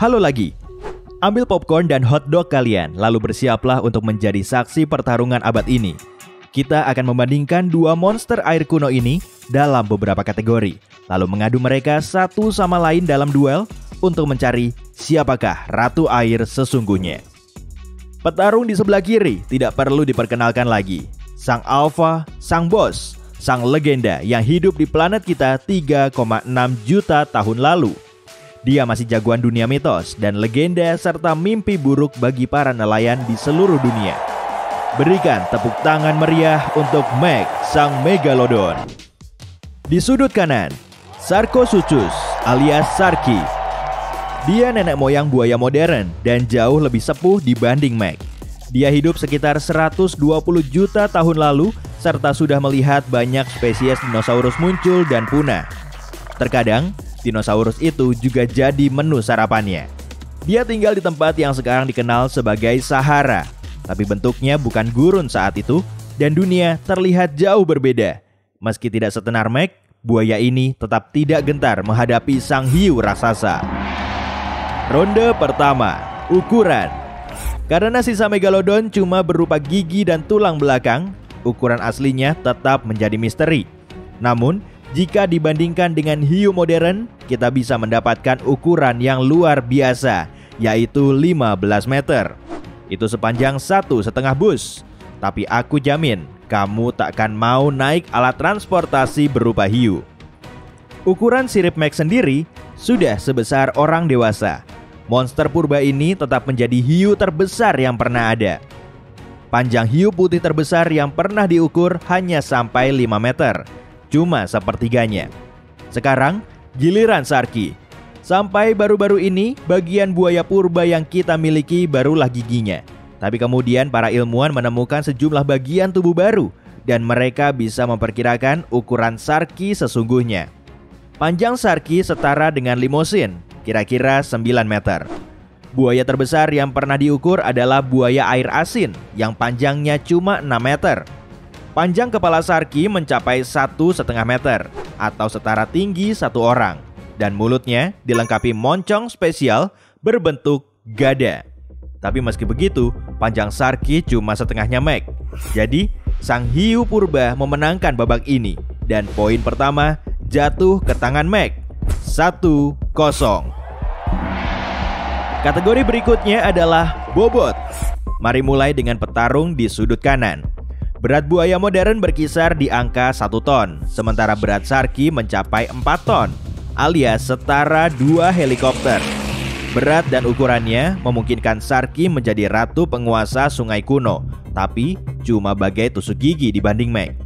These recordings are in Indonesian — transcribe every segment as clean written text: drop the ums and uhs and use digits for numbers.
Halo lagi. Ambil popcorn dan hotdog kalian, lalu bersiaplah untuk menjadi saksi pertarungan abad ini. Kita akan membandingkan dua monster air kuno ini dalam beberapa kategori, lalu mengadu mereka satu sama lain dalam duel untuk mencari siapakah ratu air sesungguhnya. Petarung di sebelah kiri tidak perlu diperkenalkan lagi. Sang alpha, sang bos, sang legenda yang hidup di planet kita 3,6 juta tahun lalu. Dia masih jagoan dunia mitos dan legenda serta mimpi buruk bagi para nelayan di seluruh dunia. Berikan tepuk tangan meriah untuk Meg, sang Megalodon. Di sudut kanan, Sarcosuchus alias Sarki. Dia nenek moyang buaya modern dan jauh lebih sepuh dibanding Meg. Dia hidup sekitar 120 juta tahun lalu serta sudah melihat banyak spesies dinosaurus muncul dan punah. Terkadang, dinosaurus itu juga jadi menu sarapannya. Dia tinggal di tempat yang sekarang dikenal sebagai Sahara, tapi bentuknya bukan gurun saat itu dan dunia terlihat jauh berbeda. Meski tidak setenar Meg, buaya ini tetap tidak gentar menghadapi sang hiu raksasa. Ronde pertama, ukuran. Karena sisa Megalodon cuma berupa gigi dan tulang belakang, ukuran aslinya tetap menjadi misteri. Namun, jika dibandingkan dengan hiu modern, kita bisa mendapatkan ukuran yang luar biasa, yaitu 15 meter. Itu sepanjang 1,5 bus. Tapi aku jamin, kamu takkan mau naik alat transportasi berupa hiu. Ukuran sirip Meg sendiri sudah sebesar orang dewasa. Monster purba ini tetap menjadi hiu terbesar yang pernah ada. Panjang hiu putih terbesar yang pernah diukur hanya sampai 5 meter, cuma sepertiganya. Sekarang giliran Sarki. Sampai baru-baru ini bagian buaya purba yang kita miliki barulah giginya. Tapi kemudian para ilmuwan menemukan sejumlah bagian tubuh baru dan mereka bisa memperkirakan ukuran Sarki sesungguhnya. Panjang Sarki setara dengan limosin, kira-kira 9 meter. Buaya terbesar yang pernah diukur adalah buaya air asin yang panjangnya cuma 6 meter. Panjang kepala Sarki mencapai 1,5 meter atau setara tinggi satu orang. Dan mulutnya dilengkapi moncong spesial berbentuk gada. Tapi meski begitu, panjang Sarki cuma setengahnya Meg. Jadi, sang hiu purba memenangkan babak ini. Dan poin pertama jatuh ke tangan Meg. 1-0. Kategori berikutnya adalah bobot. Mari mulai dengan petarung di sudut kanan. Berat buaya modern berkisar di angka 1 ton, sementara berat Sarki mencapai 4 ton, alias setara 2 helikopter. Berat dan ukurannya memungkinkan Sarki menjadi ratu penguasa sungai kuno, tapi cuma bagai tusuk gigi dibanding Meg.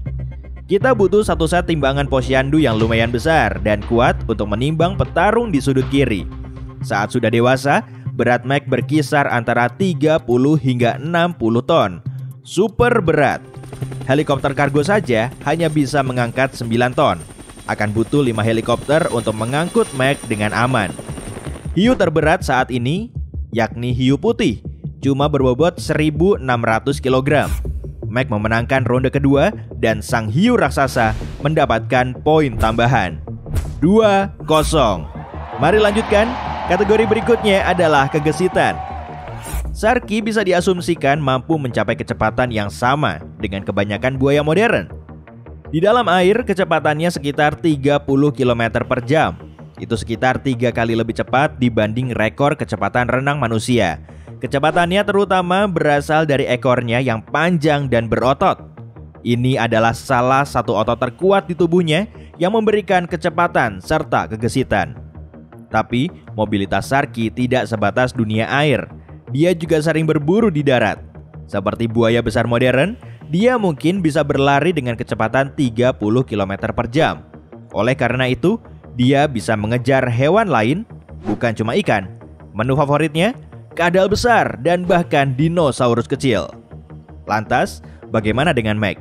Kita butuh satu set timbangan posyandu yang lumayan besar dan kuat untuk menimbang petarung di sudut kiri. Saat sudah dewasa, berat Meg berkisar antara 30 hingga 60 ton. Super berat. Helikopter kargo saja hanya bisa mengangkat 9 ton. Akan butuh 5 helikopter untuk mengangkut Meg dengan aman. Hiu terberat saat ini, yakni hiu putih, cuma berbobot 1.600 kg. Meg memenangkan ronde kedua dan sang hiu raksasa mendapatkan poin tambahan. 2-0. Mari lanjutkan. Kategori berikutnya adalah kegesitan. Sarki bisa diasumsikan mampu mencapai kecepatan yang sama dengan kebanyakan buaya modern. Di dalam air, kecepatannya sekitar 30 km per jam. Itu sekitar 3 kali lebih cepat dibanding rekor kecepatan renang manusia. Kecepatannya terutama berasal dari ekornya yang panjang dan berotot. Ini adalah salah satu otot terkuat di tubuhnya yang memberikan kecepatan serta kegesitan. Tapi, mobilitas Sarki tidak sebatas dunia air. Dia juga sering berburu di darat. Seperti buaya besar modern, dia mungkin bisa berlari dengan kecepatan 30 km per jam. Oleh karena itu, dia bisa mengejar hewan lain, bukan cuma ikan. Menu favoritnya, kadal besar dan bahkan dinosaurus kecil. Lantas, bagaimana dengan Meg?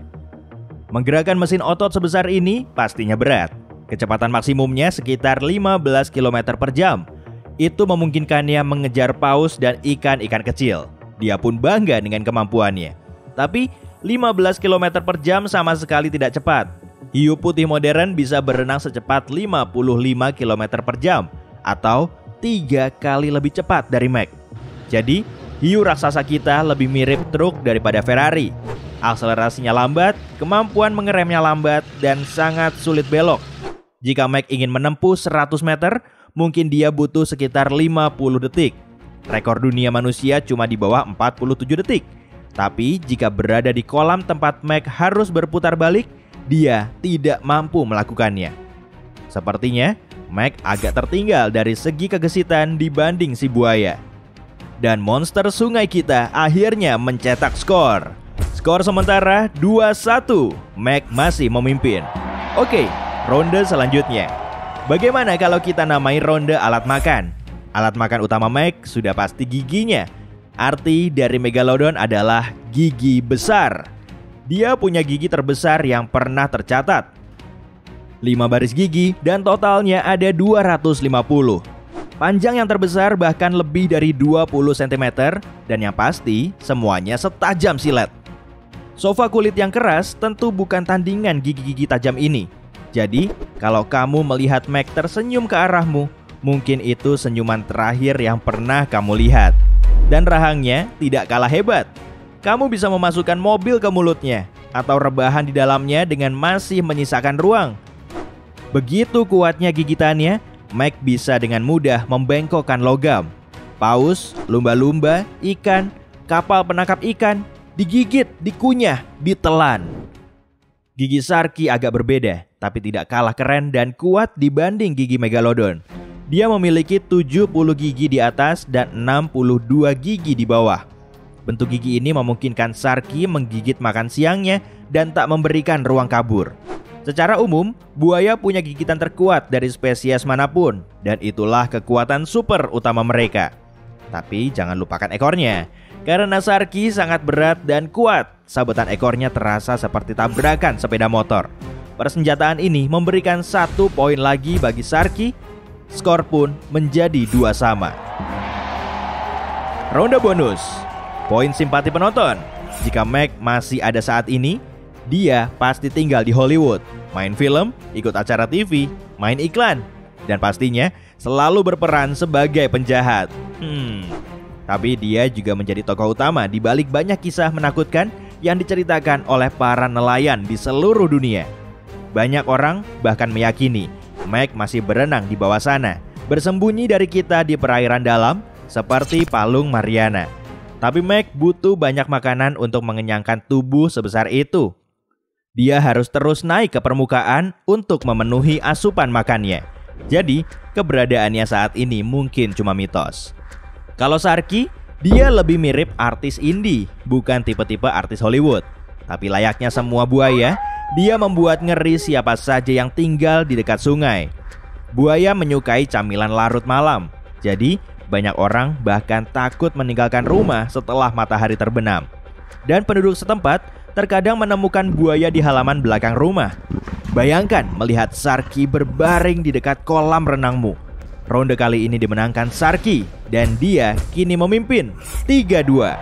Menggerakkan mesin otot sebesar ini pastinya berat. Kecepatan maksimumnya sekitar 15 km per jam. Itu memungkinkannya mengejar paus dan ikan-ikan kecil. Dia pun bangga dengan kemampuannya. Tapi 15 km per jam sama sekali tidak cepat. Hiu putih modern bisa berenang secepat 55 km per jam atau 3 kali lebih cepat dari Mac. Jadi, hiu raksasa kita lebih mirip truk daripada Ferrari. Akselerasinya lambat, kemampuan mengeremnya lambat, dan sangat sulit belok. Jika Mac ingin menempuh 100 meter, mungkin dia butuh sekitar 50 detik. Rekor dunia manusia cuma di bawah 47 detik. Tapi jika berada di kolam tempat Mac harus berputar balik, dia tidak mampu melakukannya. Sepertinya Mac agak tertinggal dari segi kegesitan dibanding si buaya. Dan monster sungai kita akhirnya mencetak skor. Skor sementara 2-1. Mac masih memimpin. Oke, ronde selanjutnya. Bagaimana kalau kita namai ronde alat makan? Alat makan utama Mac sudah pasti giginya. Arti dari Megalodon adalah gigi besar. Dia punya gigi terbesar yang pernah tercatat. 5 baris gigi dan totalnya ada 250. Panjang yang terbesar bahkan lebih dari 20 cm dan yang pasti semuanya setajam silet. Sofa kulit yang keras tentu bukan tandingan gigi-gigi tajam ini. Jadi, kalau kamu melihat Mac tersenyum ke arahmu, mungkin itu senyuman terakhir yang pernah kamu lihat. Dan rahangnya tidak kalah hebat. Kamu bisa memasukkan mobil ke mulutnya atau rebahan di dalamnya dengan masih menyisakan ruang. Begitu kuatnya gigitannya, Mac bisa dengan mudah membengkokkan logam. Paus, lumba-lumba, ikan, kapal penangkap ikan, digigit, dikunyah, ditelan. Gigi Sharky agak berbeda, tapi tidak kalah keren dan kuat dibanding gigi Megalodon. Dia memiliki 70 gigi di atas dan 62 gigi di bawah. Bentuk gigi ini memungkinkan Sharky menggigit makan siangnya dan tak memberikan ruang kabur. Secara umum, buaya punya gigitan terkuat dari spesies manapun, dan itulah kekuatan super utama mereka. Tapi jangan lupakan ekornya. Karena Sharky sangat berat dan kuat, sabetan ekornya terasa seperti tabrakan sepeda motor. Persenjataan ini memberikan 1 poin lagi bagi Sharky. Skor pun menjadi 2 sama. Ronde bonus. Poin simpati penonton. Jika Mac masih ada saat ini, dia pasti tinggal di Hollywood, main film, ikut acara TV, main iklan, dan pastinya selalu berperan sebagai penjahat. Tapi dia juga menjadi tokoh utama di balik banyak kisah menakutkan yang diceritakan oleh para nelayan di seluruh dunia. Banyak orang bahkan meyakini Mac masih berenang di bawah sana, bersembunyi dari kita di perairan dalam seperti Palung Mariana. Tapi Mac butuh banyak makanan untuk mengenyangkan tubuh sebesar itu. Dia harus terus naik ke permukaan untuk memenuhi asupan makannya. Jadi, keberadaannya saat ini mungkin cuma mitos. Kalau Sharky, dia lebih mirip artis indie, bukan tipe-tipe artis Hollywood. Tapi layaknya semua buaya, dia membuat ngeri siapa saja yang tinggal di dekat sungai. Buaya menyukai camilan larut malam. Jadi, banyak orang bahkan takut meninggalkan rumah setelah matahari terbenam. Dan penduduk setempat terkadang menemukan buaya di halaman belakang rumah. Bayangkan melihat Sharky berbaring di dekat kolam renangmu. Ronde kali ini dimenangkan Sharky dan dia kini memimpin 3-2.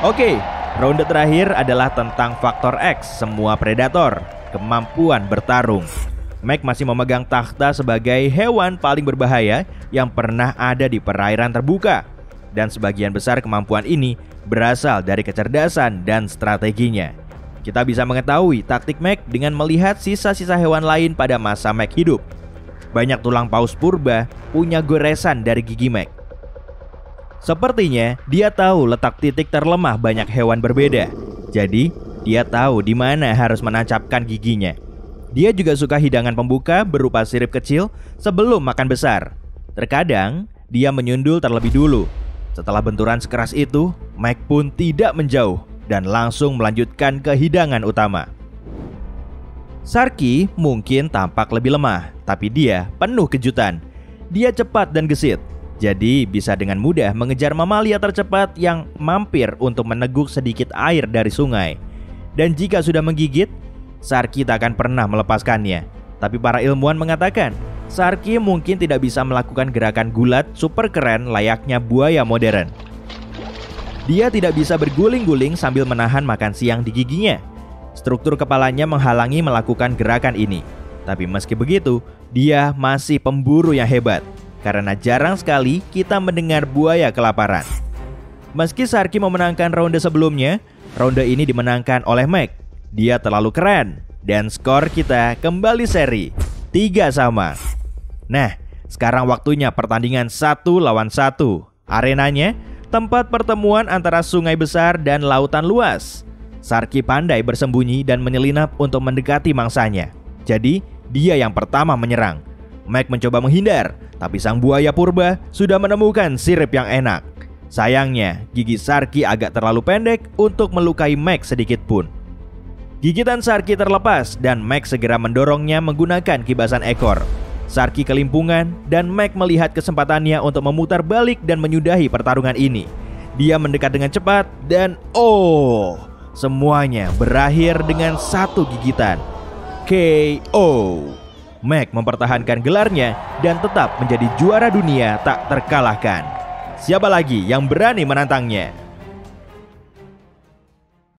Oke, ronde terakhir adalah tentang faktor X semua predator, kemampuan bertarung. Mac masih memegang takhta sebagai hewan paling berbahaya yang pernah ada di perairan terbuka. Dan sebagian besar kemampuan ini berasal dari kecerdasan dan strateginya. Kita bisa mengetahui taktik Mac dengan melihat sisa-sisa hewan lain pada masa Mac hidup. Banyak tulang paus purba punya goresan dari gigi Mac. Sepertinya dia tahu letak titik terlemah banyak hewan berbeda. Jadi, dia tahu di mana harus menancapkan giginya. Dia juga suka hidangan pembuka berupa sirip kecil sebelum makan besar. Terkadang, dia menyundul terlebih dulu. Setelah benturan sekeras itu, Mac pun tidak menjauh dan langsung melanjutkan ke hidangan utama. Sharky mungkin tampak lebih lemah, tapi dia penuh kejutan. Dia cepat dan gesit, jadi bisa dengan mudah mengejar mamalia tercepat yang mampir untuk meneguk sedikit air dari sungai. Dan jika sudah menggigit, Sharky tak akan pernah melepaskannya. Tapi para ilmuwan mengatakan, Sharky mungkin tidak bisa melakukan gerakan gulat super keren layaknya buaya modern. Dia tidak bisa berguling-guling sambil menahan makan siang di giginya. Struktur kepalanya menghalangi melakukan gerakan ini. Tapi meski begitu, dia masih pemburu yang hebat. karena jarang sekali kita mendengar buaya kelaparan. Meski Sharky memenangkan ronde sebelumnya, ronde ini dimenangkan oleh Mac. Dia terlalu keren dan skor kita kembali seri 3-3. Nah, sekarang waktunya pertandingan 1 lawan 1. Arenanya tempat pertemuan antara sungai besar dan lautan luas. Sharky pandai bersembunyi dan menyelinap untuk mendekati mangsanya. Jadi, dia yang pertama menyerang. Mac mencoba menghindar, tapi sang buaya purba sudah menemukan sirip yang enak. Sayangnya, gigi Sharky agak terlalu pendek untuk melukai Mac sedikit pun. Gigitan Sharky terlepas dan Mac segera mendorongnya menggunakan kibasan ekor. Sharky kelimpungan dan Mac melihat kesempatannya untuk memutar balik dan menyudahi pertarungan ini. Dia mendekat dengan cepat dan semuanya berakhir dengan satu gigitan. KO. Mac mempertahankan gelarnya dan tetap menjadi juara dunia tak terkalahkan. Siapa lagi yang berani menantangnya?